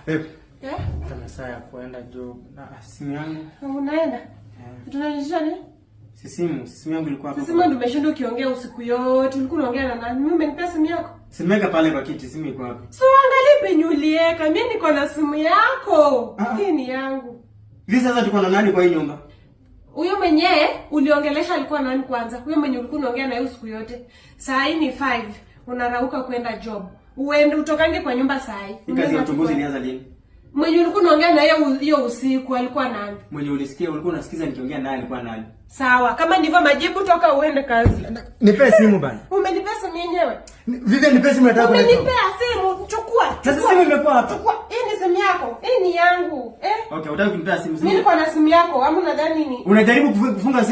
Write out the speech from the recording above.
Babe. Eh? Kama saa ya kuenda job na simu yangu. Unaenda? Tunanisha nini? Simu yangu ilikuwa hapo. Simu ndio umeshinda ukiongea usiku yote. Ulikuwa unaongea na nani? Mimi umenipea simu yako? Simeka pale kwa kiti, simu iko hapo. So angalia penye ulieka. Mimi niko na simu yako. Hii ni yangu. Hivi sasa tuko na nani kwa hii nyumba? Huyo mwenyewe uliongelesha alikuwa nani kwanza? Huyo mwenye ulikuwa unaongea na yeye usiku yote. Saa hii ni 5. Unarauka kwenda job. Uende utokange kwa nyumba saa hii. Kazi ya uchunguzi ilianza lini? Mwenye ulikuwa unaongea na yeye hiyo usiku alikuwa nani? Mwenye ulikuwa unasikiza nikiongea naye alikuwa nani? Sawa, kama ndivyo majibu toka uende kazi. Nipe simu bana. Umenipea simu yenyewe? Vivian, nipe simu nataka kuleta. Umenipea simu, chukua. Sasa simu imekuwa hapa. Chukua. Hii ni simu yako. Hii ni yangu. Okay, unataka kunipea simu? Mimi niko na simu yako. Ama unadhani nini? Unajaribu kufunga